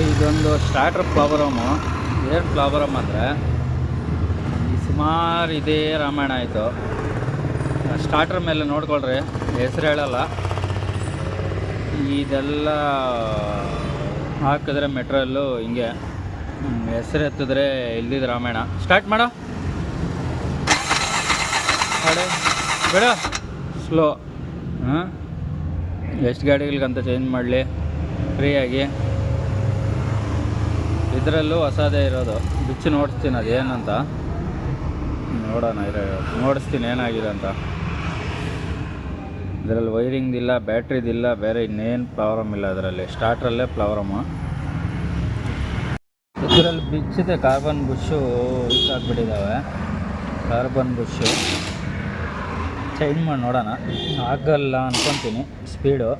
ಇದೊಂದು ಸ್ಟಾರ್ಟರ್ ಪ್ಲಾಬರಮು. ಏನು ಪ್ಲಾಬರಮ್ ಅಂದರೆ ಸುಮಾರು ಇದೇ ರಾಮಾಯಣ ಆಯಿತು. ಸ್ಟಾರ್ಟರ್ ಮೇಲೆ ನೋಡ್ಕೊಳ್ರಿ, ಹೆಸರು ಹೇಳಲ್ಲ. ಇದೆಲ್ಲ ಹಾಕಿದ್ರೆ ಮೆಟ್ರಲ್ಲು ಹಿಂಗೆ ಹೆಸರು ಎತ್ತಿದ್ರೆ ಇಲ್ದಿದ್ದು ರಾಮಾಯಣ. ಸ್ಟಾರ್ಟ್ ಮಾಡೋ ಬೇಡ, ಸ್ಲೋ. ಎಷ್ಟು ಗಾಡಿಗಳಿಗಂತ ಚೇಂಜ್ ಮಾಡಲಿ ಫ್ರೀಯಾಗಿ. ಇದರಲ್ಲೂ ಹೊಸದೇ ಇರೋದು. ಬಿಚ್ಚಿ ನೋಡಿಸ್ತೀನಿ ಅದೇನಂತ, ನೋಡೋಣ ನೋಡಿಸ್ತೀನಿ ಏನಾಗಿದೆ ಅಂತ. ಇದರಲ್ಲಿ ವೈರಿಂಗ್ದಿಲ್ಲ, ಬ್ಯಾಟ್ರಿದಿಲ್ಲ, ಬೇರೆ ಇನ್ನೇನು ಪ್ಲಾವರಮ್ ಇಲ್ಲ ಇದರಲ್ಲಿ. ಸ್ಟಾರ್ಟ್ರಲ್ಲೇ ಪ್ಲಾವರಮ್ಮು. ಇದರಲ್ಲಿ ಬಿಚ್ಚಿದೆ ಕಾರ್ಬನ್ ಬುಷು ಇಷ್ಟಾಗ್ಬಿಟ್ಟಿದ್ದಾವೆ. ಕಾರ್ಬನ್ ಬುಷು ಚೇಂಜ್ ಮಾಡಿ ನೋಡೋಣ. ಆಗಲ್ಲ ಅಂದ್ಕೊತೀನಿ ಸ್ಪೀಡು.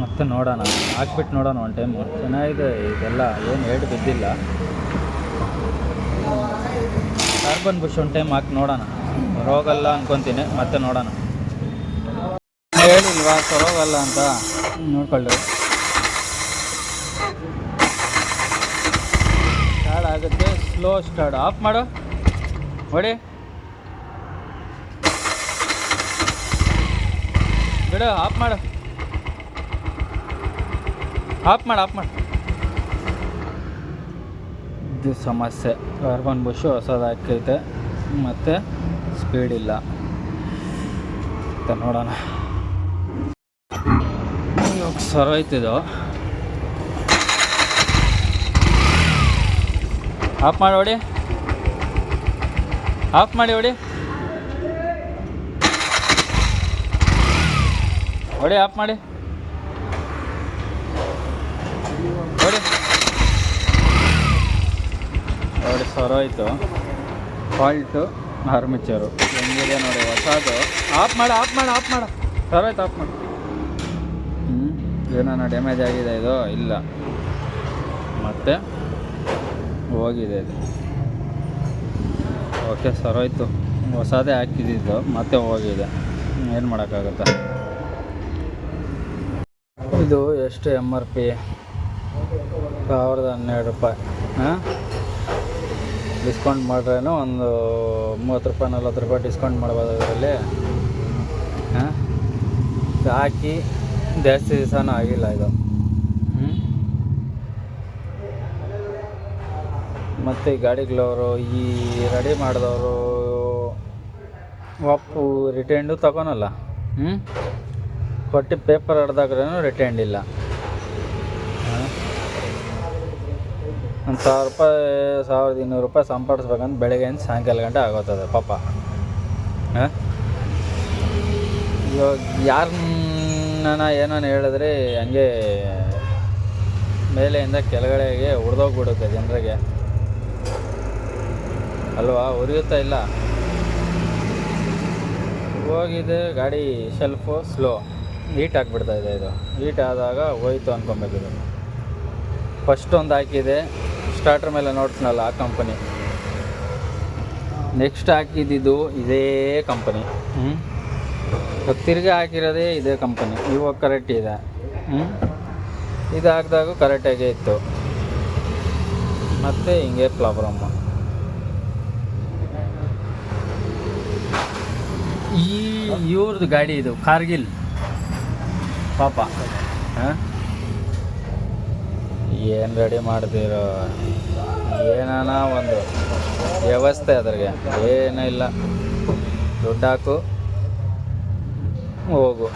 ಮತ್ತೆ ನೋಡೋಣ, ಹಾಕ್ಬಿಟ್ಟು ನೋಡೋಣ ಒಂದು ಟೈಮು. ಚೆನ್ನಾಗಿದೆ ಇದೆಲ್ಲ, ಏನು ಏಟು ಬಿದ್ದಿಲ್ಲ. ಕಾರ್ಬನ್ ಬುಷ್ ಒಂದು ಟೈಮ್ ಹಾಕಿ ನೋಡೋಣ. ರೋಗಲ್ಲ ಅಂದ್ಕೊತೀನಿ, ಮತ್ತೆ ನೋಡೋಣ. ಹೇಳಿಲ್ವಾ ಸರೋಗಲ್ಲ ಅಂತ, ನೋಡ್ಕೊಳ್ಳಿ. ಸ್ಟಾರ್ಟ್ ಆಗುತ್ತೆ, ಸ್ಲೋ ಸ್ಟಾರ್ಟ್. ಆಫ್ ಮಾಡು, ಹೊಡಿ, ಬಿಡು, ಆಫ್ ಮಾಡು, ಆಫ್ ಮಾಡು, ಆಫ್ ಮಾಡು. ಇದು ಸಮಸ್ಯೆ. ಕಾರ್ಬನ್ ಬುಷು ಹೊಸದು ಹಾಕೈತೆ, ಮತ್ತು ಸ್ಪೀಡ್ ಇಲ್ಲ ಅಂತ ನೋಡೋಣ. ಇವಾಗ ಸರೋಯ್ತಿದ್ದು. ಆಫ್ ಮಾಡಿ ಹೊಡಿ, ಆಫ್ ಮಾಡಿ ಹೊಡಿ, ಹೊಡಿ, ಆಫ್ ಮಾಡಿ ಹೊಡಿ. ನೋಡಿ ಸರೋಯ್ತು. ಫಾಲ್ಟು ಆರ್ಮಿಚರು ಹೆಂಗಿದೆ ನೋಡಿ, ಹೊಸದು. ಆಫ್ ಮಾಡು, ಆಫ್ ಮಾಡು, ಆಫ್ ಮಾಡು. ಸರೋಯ್ತು, ಆಫ್ ಮಾಡು. ಏನಾನ ಡ್ಯಾಮೇಜ್ ಆಗಿದೆ ಇದು? ಇಲ್ಲ, ಮತ್ತೆ ಹೋಗಿದೆ ಇದು. ಓಕೆ, ಸರೋಯ್ತು. ಹೊಸದೇ ಹಾಕಿದ್ದು ಮತ್ತೆ ಹೋಗಿದೆ, ಏನು ಮಾಡೋಕ್ಕಾಗುತ್ತೆ. ಇದು ಎಷ್ಟು MRP? 1012 ರೂಪಾಯಿ. ಡಿಸ್ಕೌಂಟ್ ಮಾಡ್ರೇನು ಒಂದು 30 ರೂಪಾಯಿ 40 ರೂಪಾಯಿ ಡಿಸ್ಕೌಂಟ್ ಮಾಡ್ಬೋದು ಅದರಲ್ಲಿ. ಹಾಕಿ ಜಾಸ್ತಿ ದಿವಸನೂ ಆಗಿಲ್ಲ ಇದು. ಮತ್ತು ಈ ಗಾಡಿಗಳವರು, ಈ ರೆಡಿ ಮಾಡಿದವರು ವಾಪು ರಿಟರ್ನ್ಡು ತಗೊಳಲ್ಲ. ಕೊಟ್ಟು ಪೇಪರ್ ಹೊಡೆದಾಗ್ರೂ ರಿಟರ್ನ್ ಇಲ್ಲ. ಒಂದು 1000 ರೂಪಾಯಿ 1200 ರೂಪಾಯಿ ಸಂಪಾದಿಸ್ಬೇಕಂತ ಬೆಳಗ್ಗೆಯಿಂದ ಸಾಯಂಕಾಲ ಗಂಟೆ ಆಗೋತ್ತದೆ ಪಾಪ. ಇವಾಗ ಯಾರನ್ನ ಏನೋ ಹೇಳಿದ್ರೆ ಹಂಗೆ ಮೇಲೆಯಿಂದ ಕೆಳಗಡೆಗೆ ಹೊಡೆದೋಗ್ಬಿಡುತ್ತೆ ಜನರಿಗೆ ಅಲ್ವಾ? ಉರಿಯುತ್ತಾ ಇಲ್ಲ. ಹೋಗಿದೆ ಗಾಡಿ, ಶೆಲ್ಫು ಸ್ಲೋ ಹೀಟ್ ಆಗಿಬಿಡ್ತಾಯಿದೆ. ಇದು ಹೀಟ್ ಆದಾಗ ಹೋಯ್ತು ಅಂದ್ಕೊಬೇಕು. ಇದು ಫಸ್ಟ್ ಒಂದು ಹಾಕಿದೆ ಸ್ಟಾರ್ಟರ್ ಮೇಲೆ ನೋಡ್ತೀನಲ್ಲ, ಆ ಕಂಪನಿ. ನೆಕ್ಸ್ಟ್ ಹಾಕಿದ್ದು ಇದೇ ಕಂಪನಿ. ತಿರ್ಗಿ ಹಾಕಿರೋದೇ ಇದೇ ಕಂಪನಿ. ಇವಾಗ ಕರೆಕ್ಟ್ ಇದೆ. ಇದು ಹಾಕಿದಾಗ ಕರೆಕ್ಟಾಗೇ ಇತ್ತು. ಮತ್ತು ಹಿಂಗೆ ಪ್ರಾಬ್ಲಮ್ಮು. ಇವ್ರದ್ದು ಗಾಡಿ ಇದು, ಕಾರ್ಗಿಲ್ ಪಾಪ. ಏನು ರೆಡಿ ಮಾಡ್ತಿರೋ, ಏನಾನ ಒಂದು ವ್ಯವಸ್ಥೆ ಅದ್ರಿಗೆ ಏನೂ ಇಲ್ಲ. ದುಡ್ಡು ಹಾಕು ಹೋಗು.